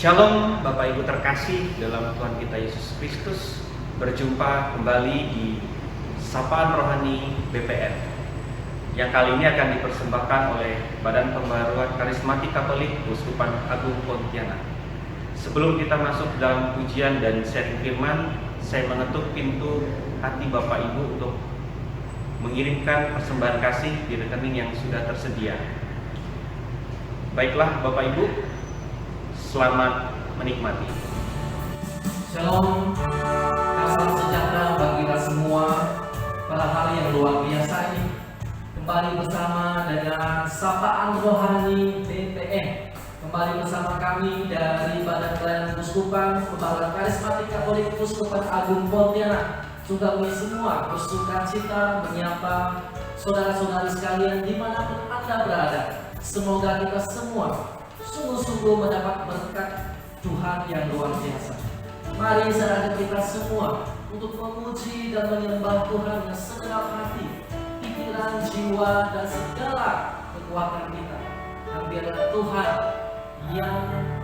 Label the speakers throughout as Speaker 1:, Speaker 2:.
Speaker 1: Shalom Bapak Ibu terkasih dalam Tuhan kita Yesus Kristus. Berjumpa kembali di Sapaan Rohani BPN yang kali ini akan dipersembahkan oleh Badan Pembaharuan Karismatik Katolik Uskupan Agung Pontianak. Sebelum kita masuk dalam pujian dan sharing firman, saya mengetuk pintu hati Bapak Ibu untuk mengirimkan persembahan kasih di rekening yang sudah tersedia. Baiklah Bapak Ibu, selamat menikmati.
Speaker 2: Shalom, salam sejahtera bagi kita semua pada hari yang luar biasa ini. Kembali bersama dengan Sapaan Rohani BPN. Kembali bersama kami dari Badan Pelayanan Uskupan Pembaharuan Karismatik Katolik Uskupan Agung Pontianak. Sudah kami semua bersuka cita menyapa saudara-saudari sekalian dimanapun Anda berada. Semoga kita semua sungguh-sungguh mendapat berkat Tuhan yang luar biasa. Mari saya ajak kita semua untuk memuji dan menyembah Tuhan dengan segenap hati, pikiran, jiwa, dan segala kekuatan kita. Dan biarlah Tuhan yang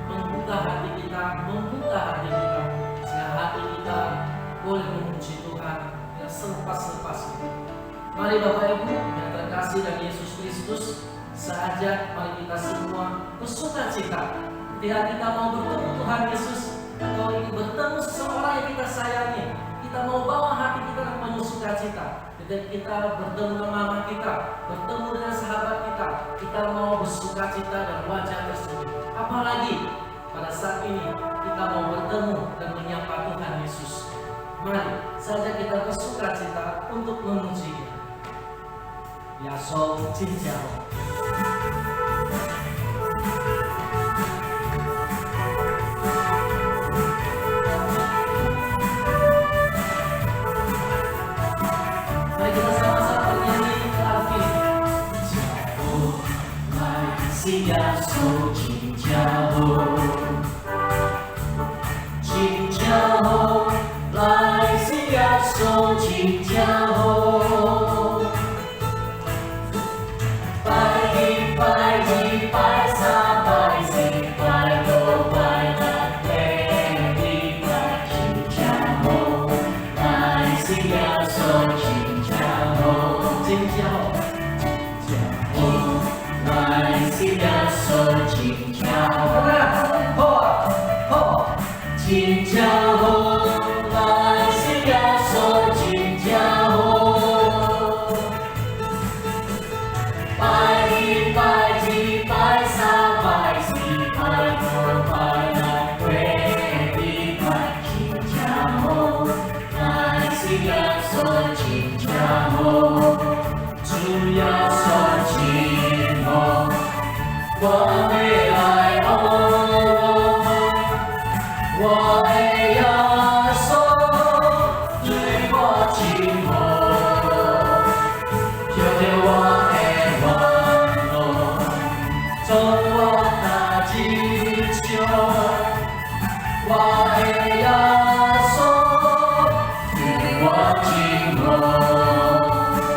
Speaker 2: membuka hati kita, sehingga hati kita boleh memuji Tuhan yang selepas-lepasnya. Mari Bapak Ibu yang terkasih dan Yesus Kristus, saya ajak mari kita semua bersuka cita ketika kita mau bertemu Tuhan Yesus, atau ingin bertemu seseorang yang kita sayangi. Kita mau bawa hati kita dengan penuh sukacita. Ketika kita bertemu dengan mama kita, bertemu dengan sahabat kita, kita mau bersuka cita dan wajah tersenyum. Apalagi pada saat ini kita mau bertemu dan menyapa Tuhan Yesus. Mari saja kita bersuka cita untuk memuji. Yaso Cinjao. Mari kita sama-sama bernyanyi ke Alvin. Jauh lai si Yaso Cinjao, Cinjao lai si Yaso Cinjao.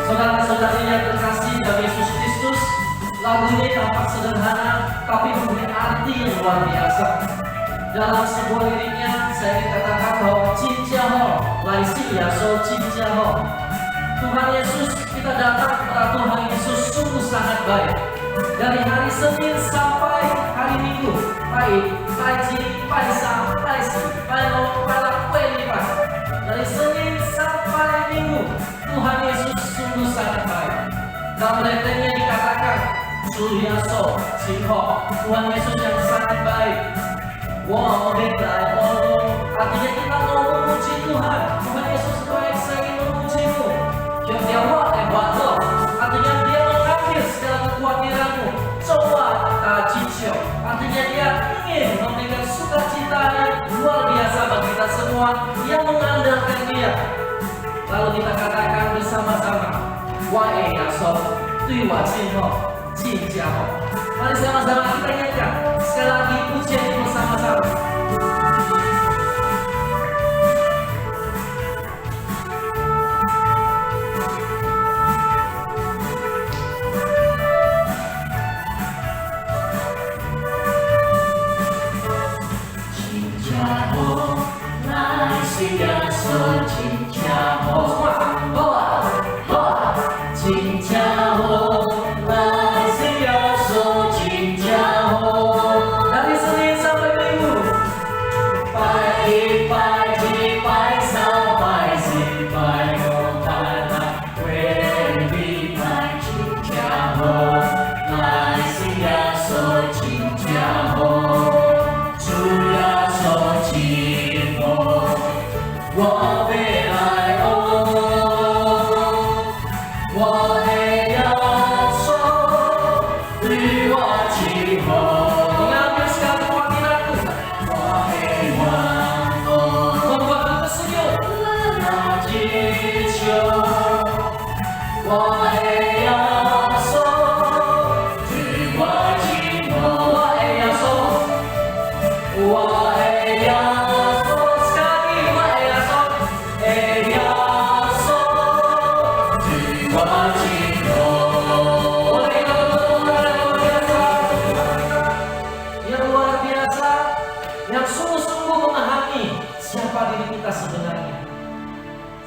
Speaker 2: Saudara-saudari yang terkasih dalam Yesus Kristus, lagu ini tampak sederhana tapi mempunyai arti yang luar biasa. Dalam sebuah liriknya saya ingin katakan bahwa Cinjaho laisi yaso Cinjaho. Tuhan Yesus, kita datang kepada Tuhan Yesus sungguh sangat baik. Dari hari Senin sampai hari Minggu, baik, Paiji, Paisa, Paisi, Pailo, Palak, Welipas. Dari Senin sampai Minggu, Tuhan Yesus sungguh sangat baik. Dalam refrennya dikatakan Suryaso, Cinho, Tuhan Yesus yang sangat baik. Wow, artinya kita mau memuji Tuhan. Tuhan Yesus baik, saya ingin memujimu. Artinya dia mengambil segala kekhawatiranmu. Coba Tajicyo, artinya dia ingin memberikan sukacita yang luar biasa bagi kita semua yang mengandalkan dia. Lalu kita katakan bersama-sama, Wae Yaso, Tuiwa Cinho, Cinjao. Mari sama-sama kita nyanyikan sekali lagi pujian ini bersama-sama.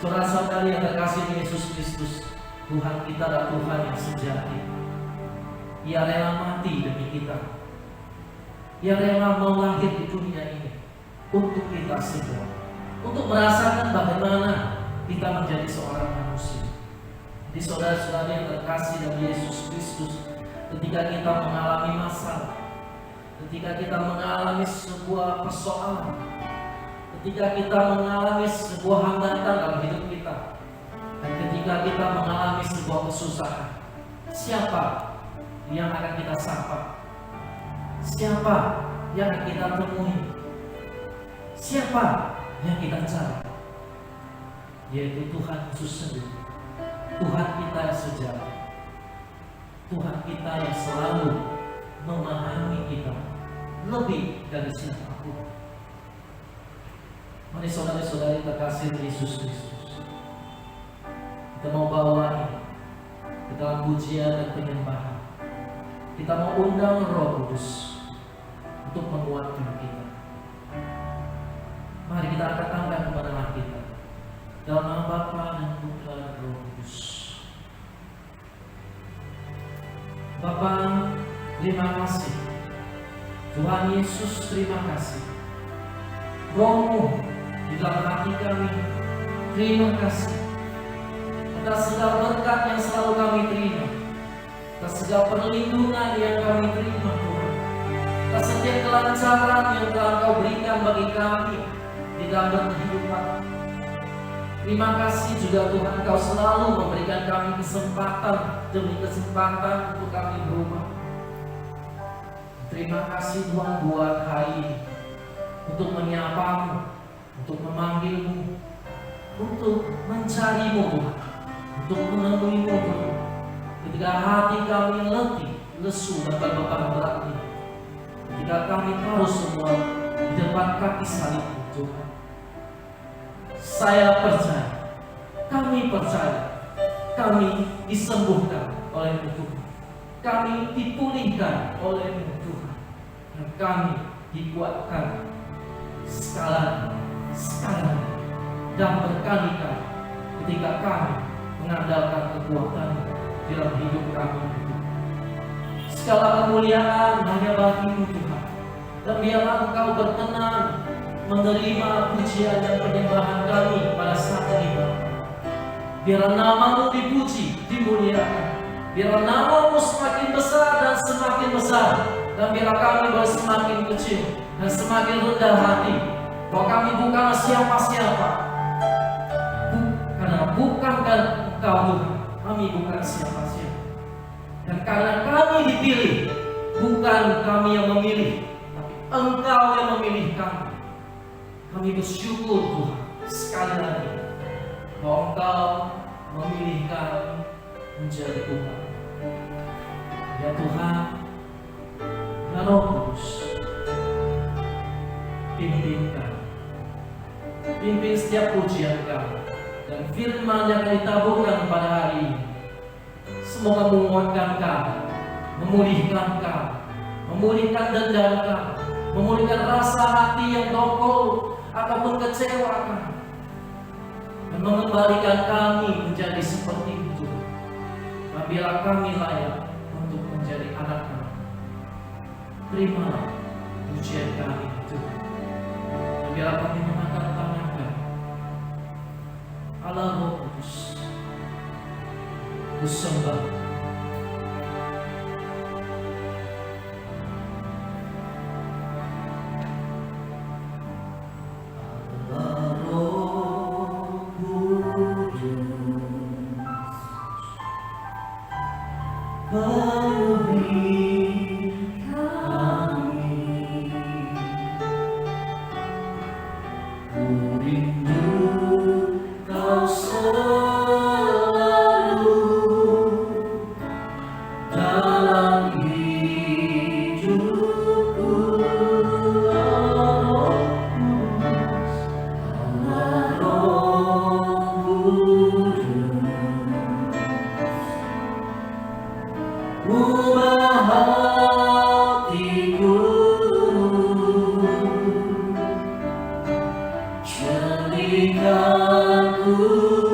Speaker 2: Saudara-saudari yang terkasih di Yesus Kristus, Tuhan kita adalah Tuhan yang sejati. Ia rela mati demi kita. Ia rela mau lahir di dunia ini untuk kita semua, untuk merasakan bagaimana kita menjadi seorang manusia. Di saudara-saudari yang terkasih dari Yesus Kristus, ketika kita mengalami masalah, ketika kita mengalami sebuah persoalan, ketika kita mengalami sebuah hambatan dalam hidup kita, dan ketika kita mengalami sebuah kesusahan, siapa yang akan kita sapa? Siapa yang akan kita temui? Siapa yang kita cari? Yaitu Tuhan Yesus sendiri. Tuhan kita yang sejati. Tuhan kita yang selalu memahami kita lebih dari siapapun. Mari saudara-saudari terkasih Yesus Kristus, kita mau bawa ini ke dalam pujian dan penyembahan. Kita mau undang Roh Kudus untuk menguatkan kita. Mari kita angkat tangan kepada Allah kita dalam nama Bapa dan Putra dan Roh Kudus. Bapa, terima kasih. Tuhan Yesus, terima kasih. Roh-Mu di dalam hati kami, terima kasih atas segala berkat yang selalu kami terima, atas segala perlindungan yang kami terima, Tuhan, atas setiap kelancaran yang telah Kau berikan bagi kami di dalam berkehidupan. Terima kasih juga Tuhan, Kau selalu memberikan kami kesempatan demi kesempatan untuk kami berubah. Terima kasih Tuhan buat hari ini, untuk menyapa-Mu, untuk memanggil-Mu, untuk mencari-Mu Tuhan, untuk menemui-Mu Tuhan. Ketika hati kami letih, lesu dan berbeban berat ini, ketika kami tahu semua di depan kaki salib-Mu Tuhan, saya percaya, kami percaya, kami disembuhkan oleh-Mu Tuhan, kami dipulihkan oleh-Mu Tuhan, dan kami dikuatkan sekali dan berkali-kali ketika kami mengandalkan kekuatan dalam hidup kami. Segala kemuliaan hanya bagi-Mu Tuhan, dan biarlah Engkau berkenan menerima pujian dan penyembahan kami pada saat ini. Biarlah nama-Mu dipuji, dimuliakan. Biarlah nama-Mu semakin besar dan semakin besar, dan biarlah kami boleh semakin kecil dan semakin rendah hati, bahwa kami bukanlah siapa-siapa, karena bukan Engkau Tuhan, kami bukan siapa-siapa. Dan karena kami dipilih, bukan kami yang memilih, tapi Engkau yang memilih kami. Kami bersyukur Tuhan sekali lagi bahwa Engkau memilih kami menjadi Tuhan. Ya Tuhan, ya Roh Kudus, pimpin kami, pimpin setiap pujian kami, dan firman yang ditaburkan pada hari ini semoga menguatkan kami, memulihkan kami, memulihkan dendam kami, memulihkan rasa hati yang dongkol ataupun kecewa kami, dan mengembalikan kami menjadi seperti itu. Dan biarlah kami layak untuk menjadi anak-anak. Terima pujian kami Tuhan, dan biarlah kami mengangkat tangan kami. Allah Roh Kudus, ku sembah.
Speaker 3: Jadikan ku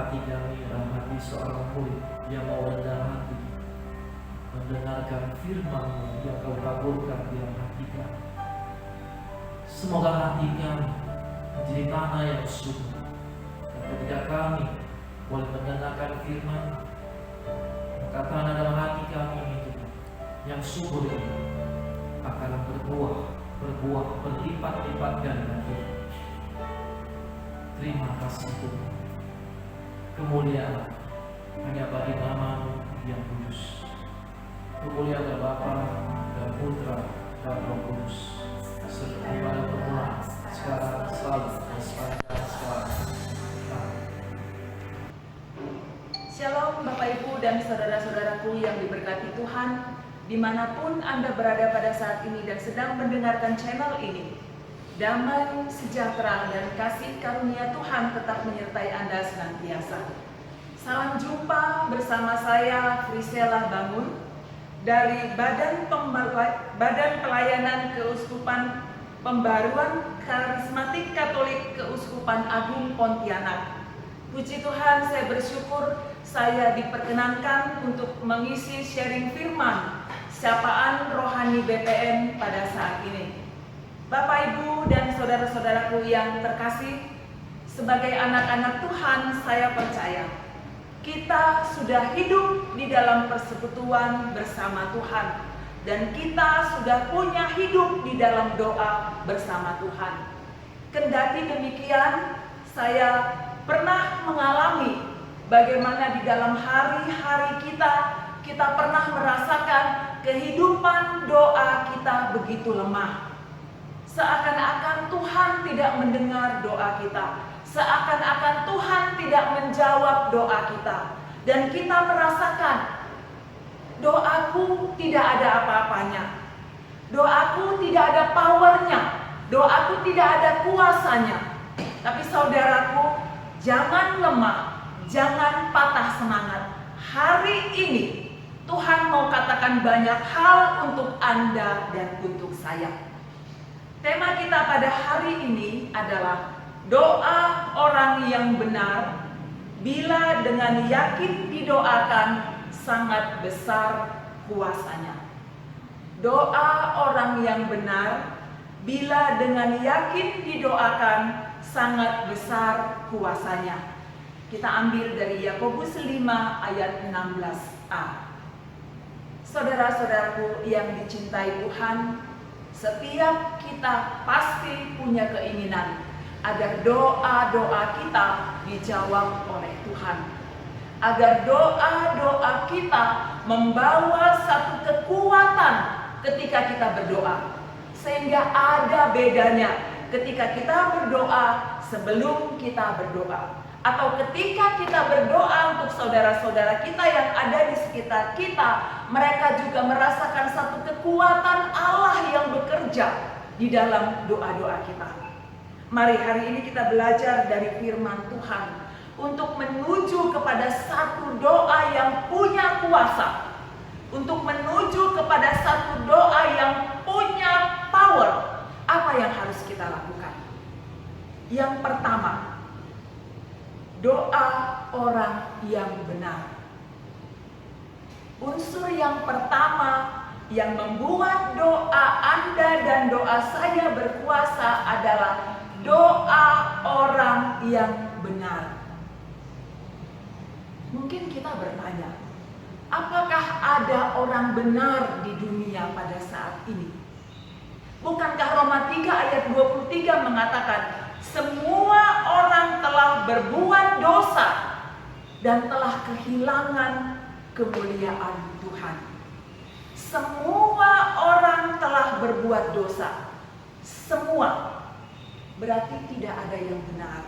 Speaker 2: hati kami adalah hati seorang murid yang mau rendah hati mendengarkan firman-Mu yang Kau taburkan di dalam hati kami. Semoga hati kami menjadi tanah yang subur. Dan ketika kami boleh mendengarkan firman, maka tanah dalam hati kami itu yang subur ini akan berbuah berlipat-lipat ganda. Terima kasih Tuhan. Kemuliaan hanya bagi nama-Mu yang kudus. Kemuliaan Bapa dan Putra dan Roh Kudus, seperti pada permulaan, sekarang, selalu, dan sekarang.
Speaker 3: Shalom Bapak Ibu dan saudara-saudaraku yang diberkati Tuhan, dimanapun Anda berada pada saat ini dan sedang mendengarkan channel ini. Damai, sejahtera, dan kasih karunia Tuhan tetap menyertai Anda senantiasa. Salam jumpa bersama saya Frisela Bangun dari Badan Pelayanan Keuskupan Pembaruan Karismatik Katolik Keuskupan Agung Pontianak. Puji Tuhan, saya bersyukur saya diperkenankan untuk mengisi sharing firman Sapaan Rohani BPN pada saat ini. Bapak, Ibu, dan saudara-saudaraku yang terkasih, sebagai anak-anak Tuhan, saya percaya kita sudah hidup di dalam persekutuan bersama Tuhan, dan kita sudah punya hidup di dalam doa bersama Tuhan. Kendati demikian, saya pernah mengalami bagaimana di dalam hari-hari kita pernah merasakan kehidupan doa kita begitu lemah. Seakan-akan Tuhan tidak mendengar doa kita. Seakan-akan Tuhan tidak menjawab doa kita. Dan kita merasakan doaku tidak ada apa-apanya. Doaku tidak ada powernya. Doaku tidak ada kuasanya. Tapi saudaraku, jangan lemah, jangan patah semangat. Hari ini Tuhan mau katakan banyak hal untuk Anda dan untuk saya. Tema kita pada hari ini adalah doa orang yang benar bila dengan yakin didoakan sangat besar kuasanya. Doa orang yang benar bila dengan yakin didoakan sangat besar kuasanya. Kita ambil dari Yakobus 5 ayat 16a. Saudara-saudaraku yang dicintai Tuhan, setiap kita pasti punya keinginan agar doa-doa kita dijawab oleh Tuhan. Agar doa-doa kita membawa satu kekuatan ketika kita berdoa. Sehingga ada bedanya ketika kita berdoa sebelum kita berdoa. Atau ketika kita berdoa untuk saudara-saudara kita yang ada di sekitar kita, mereka juga merasakan satu kekuatan Allah yang bekerja di dalam doa-doa kita. Mari hari ini kita belajar dari firman Tuhan untuk menuju kepada satu doa yang punya kuasa, untuk menuju kepada satu doa yang punya power. Apa yang harus kita lakukan? Yang pertama, doa orang yang benar. Unsur yang pertama yang membuat doa Anda dan doa saya berkuasa adalah doa orang yang benar. Mungkin kita bertanya, apakah ada orang benar di dunia pada saat ini? Bukankah Roma 3 ayat 23 mengatakan, semua orang telah berbuat dosa dan telah kehilangan kemuliaan Tuhan. Semua orang telah berbuat dosa. Semua. Berarti tidak ada yang benar.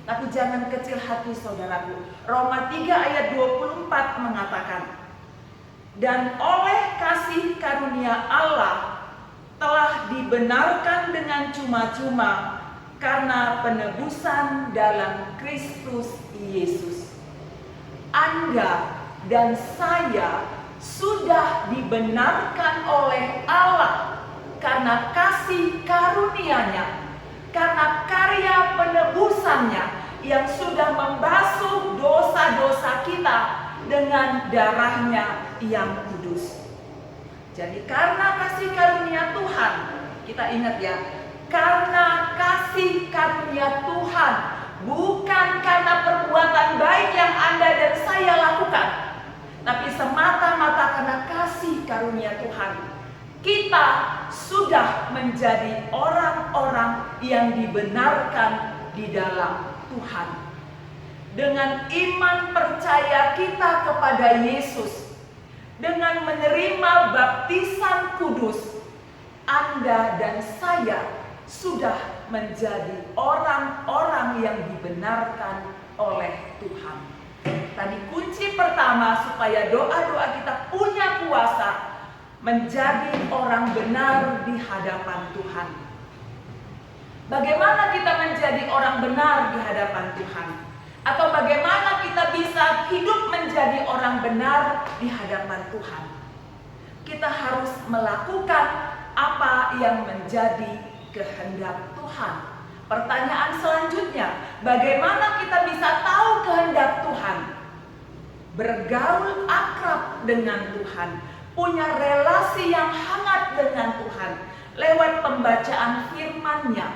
Speaker 3: Tapi jangan kecil hati saudaraku. Roma 3 ayat 24 mengatakan, dan oleh kasih karunia Allah telah dibenarkan dengan cuma-cuma karena penebusan dalam Kristus Yesus. Anda dan saya sudah dibenarkan oleh Allah karena kasih karunia-Nya, karena karya penebusannya yang sudah membasuh dosa-dosa kita dengan darahnya yang kudus. Jadi karena kasih karunia Tuhan, kita ingat ya, karena kasih karunia Tuhan, bukan karena perbuatan baik yang Anda dan saya lakukan, tapi semata-mata karena kasih karunia Tuhan. Kita sudah menjadi orang-orang yang dibenarkan di dalam Tuhan. Dengan iman percaya kita kepada Yesus, dengan menerima baptisan kudus, Anda dan saya sudah menjadi orang-orang yang dibenarkan oleh Tuhan. Tadi kunci pertama supaya doa-doa kita punya kuasa menjadi orang benar di hadapan Tuhan. Bagaimana kita menjadi orang benar di hadapan Tuhan? Atau bagaimana kita bisa hidup menjadi orang benar di hadapan Tuhan? Kita harus melakukan apa yang menjadi kehendak Tuhan. Pertanyaan selanjutnya, bagaimana kita bisa tahu kehendak Tuhan? Bergaul akrab dengan Tuhan, punya relasi yang hangat dengan Tuhan lewat pembacaan firman-Nya,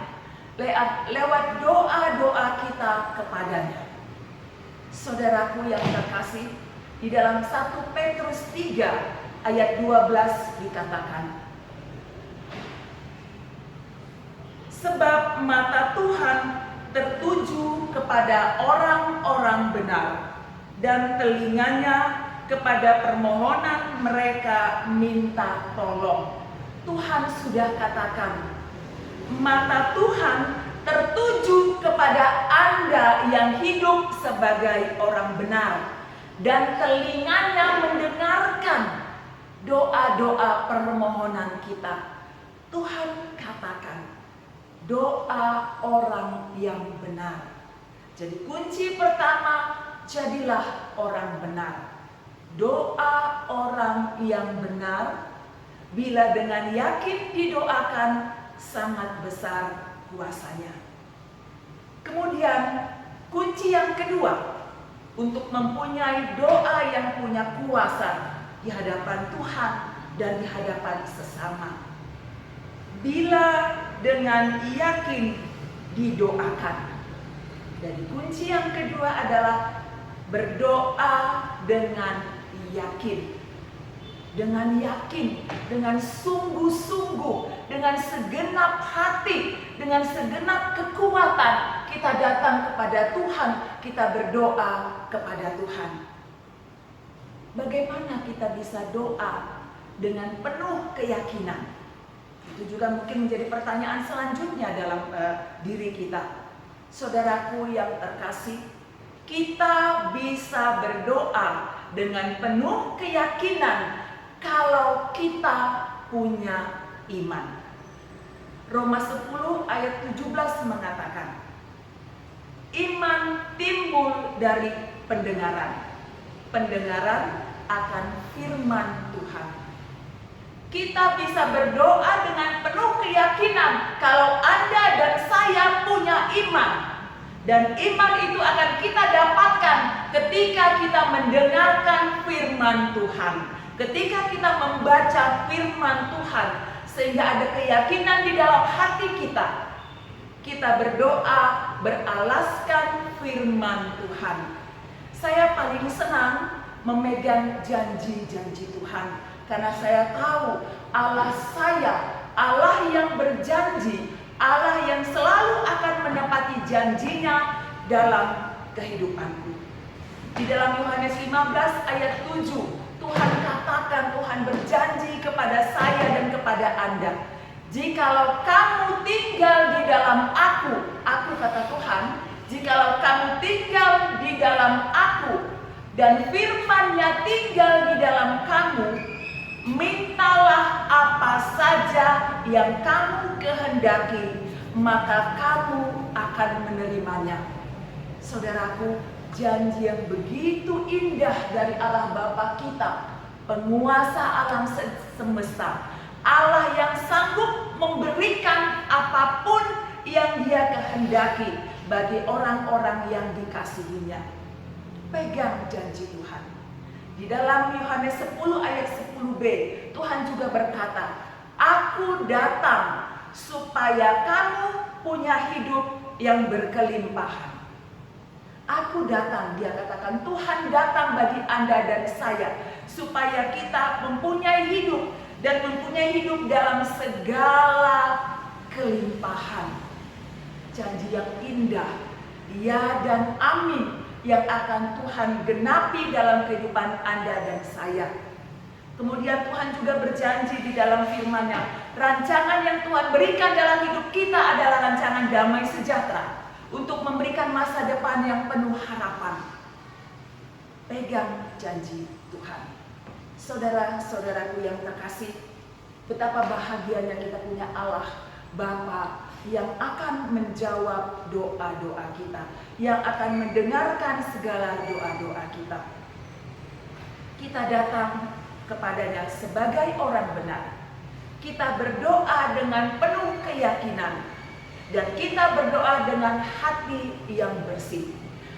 Speaker 3: lewat doa-doa kita kepadanya. Saudaraku yang terkasih, di dalam 1 Petrus 3 ayat 12 dikatakan, sebab mata Tuhan tertuju kepada orang-orang benar, dan telinganya kepada permohonan mereka minta tolong. Tuhan sudah katakan, mata Tuhan tertuju kepada Anda yang hidup sebagai orang benar, dan telinganya mendengarkan doa-doa permohonan kita. Tuhan katakan, doa orang yang benar. Jadi kunci pertama, jadilah orang benar. Doa orang yang benar, bila dengan yakin didoakan, sangat besar kuasanya. Kemudian kunci yang kedua untuk mempunyai doa yang punya kuasa di hadapan Tuhan dan di hadapan sesama, bila dengan yakin didoakan. Dan kunci yang kedua adalah berdoa dengan yakin. Dengan yakin, dengan sungguh-sungguh, dengan segenap hati, dengan segenap kekuatan, kita datang kepada Tuhan, kita berdoa kepada Tuhan. Bagaimana kita bisa doa dengan penuh keyakinan? Itu juga mungkin menjadi pertanyaan selanjutnya dalam diri kita. Saudaraku yang terkasih, kita bisa berdoa dengan penuh keyakinan kalau kita punya iman. Roma 10 ayat 17 mengatakan, iman timbul dari pendengaran, pendengaran akan firman Tuhan. Kita bisa berdoa dengan penuh keyakinan kalau Anda dan saya punya iman. Dan iman itu akan kita dapatkan ketika kita mendengarkan firman Tuhan, ketika kita membaca firman Tuhan, sehingga ada keyakinan di dalam hati kita. Kita berdoa beralaskan firman Tuhan. Saya paling senang memegang janji-janji Tuhan, karena saya tahu Allah saya, Allah yang berjanji, Allah yang selalu akan menepati janjinya dalam kehidupanku. Di dalam Yohanes 15 ayat 7, Tuhan katakan, Tuhan berjanji kepada saya dan kepada Anda, jikalau kamu tinggal di dalam aku kata Tuhan, jikalau kamu tinggal di dalam aku dan firman-Nya tinggal di dalam kamu, mintalah apa saja yang kamu kehendaki, maka kamu akan menerimanya. Saudaraku, janji yang begitu indah dari Allah Bapa kita, penguasa alam semesta, Allah yang sanggup memberikan apapun yang Dia kehendaki bagi orang-orang yang dikasihinya. Pegang janji Tuhan. Di dalam Yohanes 10 ayat 10b, Tuhan juga berkata, aku datang supaya kamu punya hidup yang berkelimpahan. Aku datang, dia katakan, Tuhan datang bagi Anda dan saya, supaya kita mempunyai hidup dan mempunyai hidup dalam segala kelimpahan. Janji yang indah, ya dan amin, yang akan Tuhan genapi dalam kehidupan Anda dan saya. Kemudian Tuhan juga berjanji di dalam firman-Nya, rancangan yang Tuhan berikan dalam hidup kita adalah rancangan damai sejahtera, untuk memberikan masa depan yang penuh harapan. Pegang janji Tuhan. Saudara-saudaraku yang terkasih, betapa bahagianya kita punya Allah Bapa yang akan menjawab doa-doa kita, yang akan mendengarkan segala doa-doa kita. Kita datang kepadanya sebagai orang benar. Kita berdoa dengan penuh keyakinan, dan kita berdoa dengan hati yang bersih.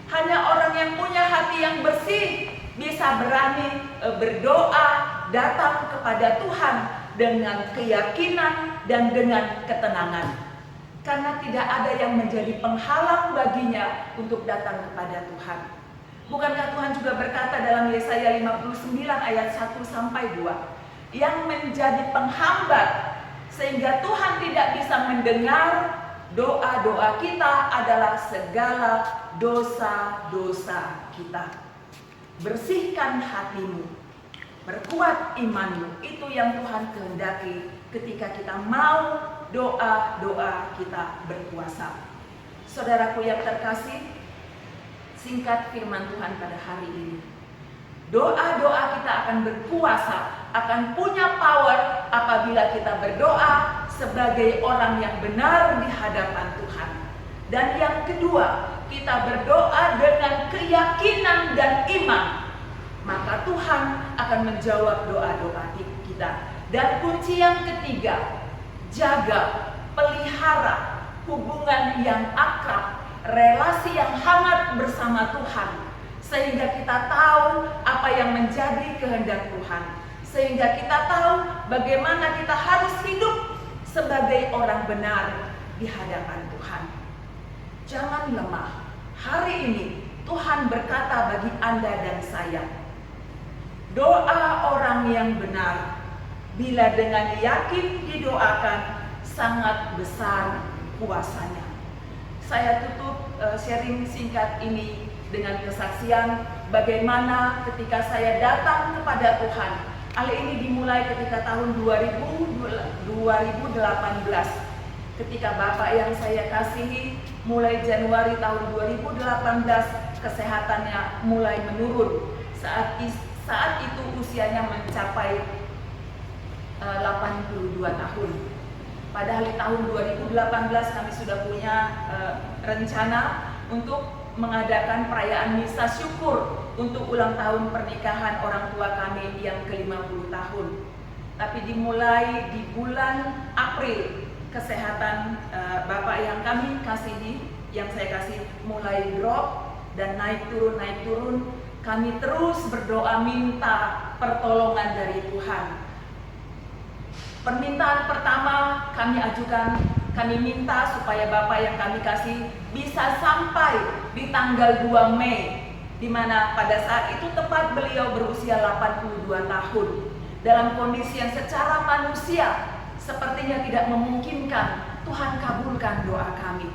Speaker 3: Hanya orang yang punya hati yang bersih bisa berani berdoa, datang kepada Tuhan dengan keyakinan dan dengan ketenangan. Karena tidak ada yang menjadi penghalang baginya untuk datang kepada Tuhan. Bukankah Tuhan juga berkata dalam Yesaya 59 ayat 1-2, yang menjadi penghambat sehingga Tuhan tidak bisa mendengar doa-doa kita adalah segala dosa-dosa kita. Bersihkan hatimu, perkuat imanmu, itu yang Tuhan kehendaki ketika kita mau doa-doa kita berkuasa. Saudaraku yang terkasih, singkat firman Tuhan pada hari ini. Doa-doa kita akan berkuasa, akan punya power apabila kita berdoa sebagai orang yang benar di hadapan Tuhan. Dan yang kedua, kita berdoa dengan keyakinan dan iman, maka Tuhan akan menjawab doa-doa kita. Dan kunci yang ketiga, jaga, pelihara hubungan yang akrab, relasi yang hangat bersama Tuhan, sehingga kita tahu apa yang menjadi kehendak Tuhan, sehingga kita tahu bagaimana kita harus hidup sebagai orang benar di hadapan Tuhan. Jangan lemah. Hari ini Tuhan berkata bagi Anda dan saya, doa orang yang benar bila dengan yakin didoakan sangat besar kuasanya. Saya tutup sharing singkat ini dengan kesaksian bagaimana ketika saya datang kepada Tuhan. Hal ini dimulai ketika tahun 2018, ketika Bapak yang saya kasihi mulai Januari tahun 2018 kesehatannya mulai menurun. Saat itu usianya mencapai 82 tahun. Padahal di tahun 2018 kami sudah punya rencana untuk mengadakan perayaan misa syukur untuk ulang tahun pernikahan orang tua kami yang ke-50 tahun. Tapi dimulai di bulan April, kesehatan Bapak yang kami kasihi, yang saya kasih mulai drop dan naik turun. Kami terus berdoa minta pertolongan dari Tuhan. Permintaan pertama kami ajukan, kami minta supaya Bapak yang kami kasih bisa sampai di tanggal 2 Mei, di mana pada saat itu tepat beliau berusia 82 tahun. Dalam kondisi yang secara manusia sepertinya tidak memungkinkan, Tuhan kabulkan doa kami.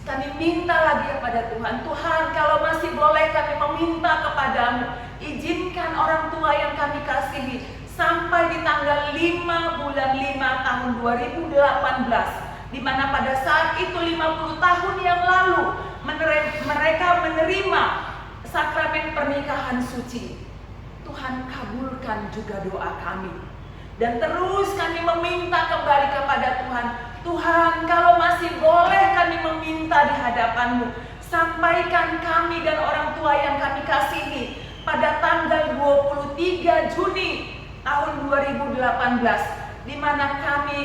Speaker 3: Kami minta lagi kepada Tuhan, Tuhan kalau masih boleh kami meminta kepadamu, izinkan orang tua yang kami kasihi sampai di tanggal 5 bulan 5 tahun 2018, di mana pada saat itu 50 tahun yang lalu mereka menerima sakramen pernikahan suci. Tuhan kabulkan juga doa kami. Dan terus kami meminta kembali kepada Tuhan, Tuhan kalau masih boleh kami meminta di hadapan-Mu, sampaikan kami dan orang tua yang kami kasihi pada tanggal 23 Juni tahun 2018, di mana kami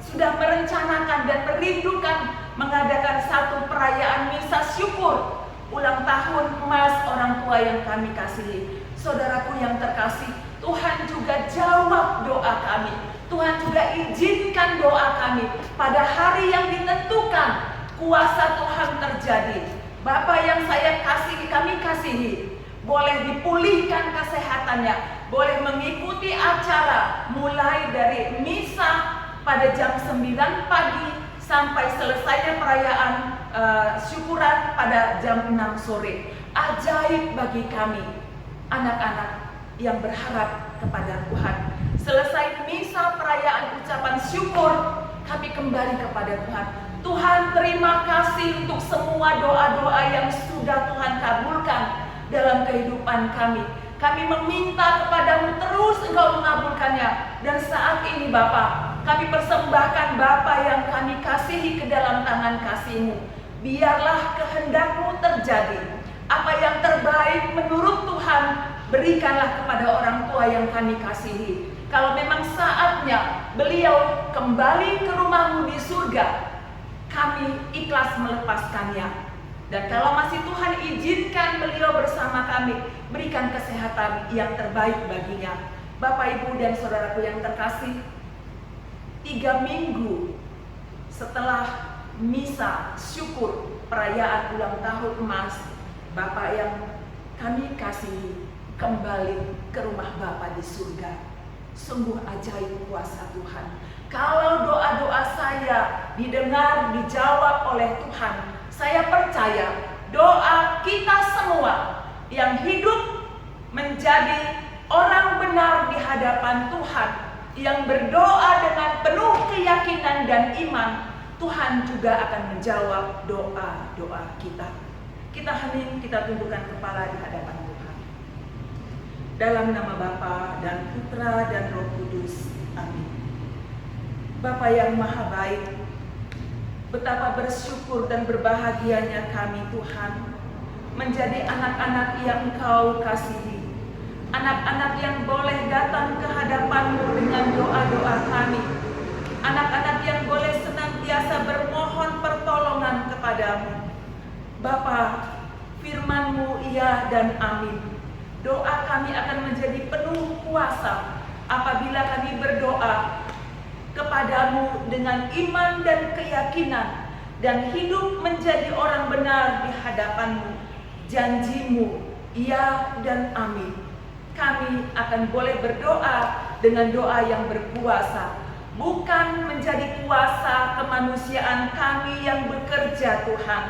Speaker 3: sudah merencanakan dan merindukan mengadakan satu perayaan misa syukur ulang tahun emas orang tua yang kami kasihi. Saudaraku yang terkasih, Tuhan juga jawab doa kami. Tuhan juga izinkan doa kami pada hari yang ditentukan kuasa Tuhan terjadi. Bapak yang saya kasihi, kami kasihi, boleh dipulihkan kesehatannya, boleh mengikuti acara mulai dari misa pada jam 9 pagi sampai selesainya perayaan syukuran pada jam 6 sore. Ajaib bagi kami, anak-anak yang berharap kepada Tuhan. Selesai misa perayaan ucapan syukur, kami kembali kepada Tuhan. Tuhan, terima kasih untuk semua doa-doa yang sudah Tuhan kabulkan dalam kehidupan kami. Kami meminta kepadamu terus Engkau mengabulkannya. Dan saat ini Bapa, kami persembahkan Bapa yang kami kasihi ke dalam tangan kasih-Mu. Biarlah kehendak-Mu terjadi. Apa yang terbaik menurut Tuhan, berikanlah kepada orang tua yang kami kasihi. Kalau memang saatnya beliau kembali ke rumah-Mu di surga, kami ikhlas melepaskannya. Dan kalau masih Tuhan izinkan beliau bersama kami, berikan kesehatan yang terbaik baginya. Bapak, Ibu, dan saudaraku yang terkasih, 3 minggu setelah misa syukur perayaan ulang tahun emas, Bapak yang kami kasihi kembali ke rumah Bapak di surga. Sungguh ajaib kuasa Tuhan. Kalau doa-doa saya didengar, dijawab oleh Tuhan, saya percaya doa kita semua yang hidup menjadi orang benar di hadapan Tuhan, yang berdoa dengan penuh keyakinan dan iman, Tuhan juga akan menjawab doa-doa kita. Kita hening, kita tundukkan kepala di hadapan Tuhan. Dalam nama Bapa dan Putra dan Roh Kudus. Amin. Bapa yang maha baik, betapa bersyukur dan berbahagianya kami Tuhan menjadi anak-anak yang Engkau kasihi. Anak-anak yang boleh datang ke hadapan-Mu dengan doa-doa kami. Anak-anak yang boleh senantiasa bermohon pertolongan kepadamu. Bapa, firman-Mu iya dan amin. Doa kami akan menjadi penuh kuasa apabila kami berdoa kepadamu dengan iman dan keyakinan dan hidup menjadi orang benar di hadapan-Mu. Janji-Mu iya dan amin. Kami akan boleh berdoa dengan doa yang berkuasa, bukan menjadi kuasa kemanusiaan kami yang bekerja Tuhan,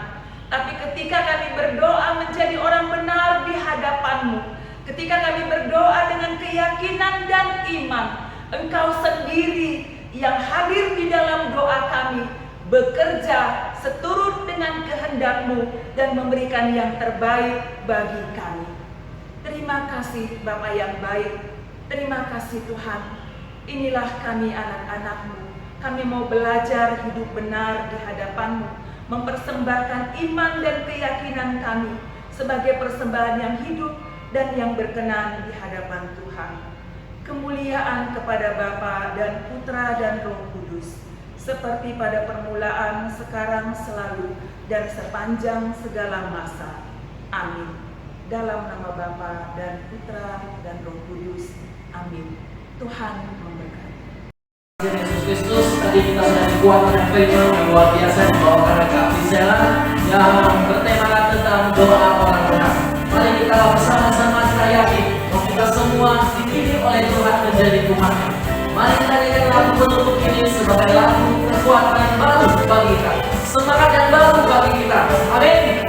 Speaker 3: tapi ketika kami berdoa menjadi orang benar di hadapan-Mu, ketika kami berdoa dengan keyakinan dan iman, Engkau sendiri yang hadir di dalam doa kami, bekerja seturut dengan kehendak-Mu dan memberikan yang terbaik bagi kami. Terima kasih Bapa yang baik, terima kasih Tuhan. Inilah kami anak-anak-Mu, kami mau belajar hidup benar di hadapan-Mu, mempersembahkan iman dan keyakinan kami sebagai persembahan yang hidup dan yang berkenan di hadapan Tuhan. Kemuliaan kepada Bapa dan Putra dan Roh Kudus, seperti pada permulaan, sekarang, selalu, dan sepanjang segala masa. Amin. Dalam nama Bapa dan Putra dan Roh Kudus. Amin. Tuhan memberkati.
Speaker 2: Yesus Kristus, tadi kita sudah dikuatkan firman yang luar biasa dibawakan oleh Kak Gisela yang bertema tentang doa orang benar. Mari kita bersama-sama kita yakin bahwa kita semua dipilih oleh Tuhan menjadi Tuhan. Mari kita nyanyikan lagu penutup ini sebagai lagu kekuatan baru bagi kita, semangat yang baru bagi kita. Amin.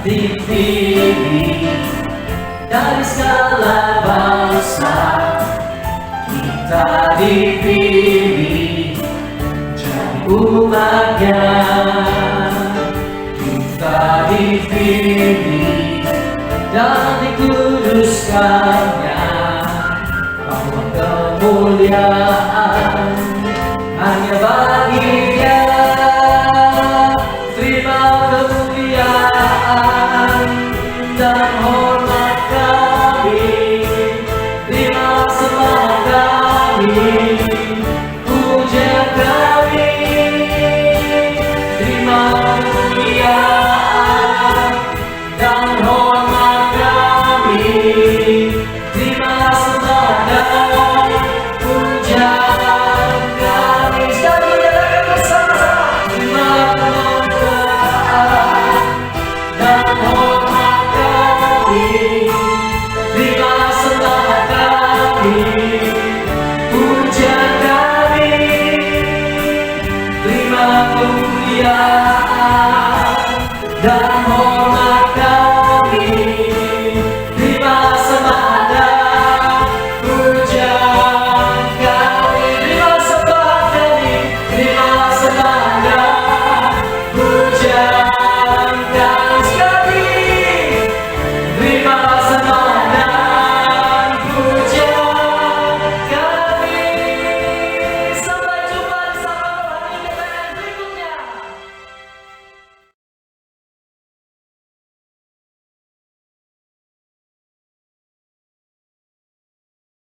Speaker 2: Dipilih dari segala bangsa, kita dipilih jadi umatnya. Kita dipilih dan dikuduskannya, bahwa kemuliaan hanya bagi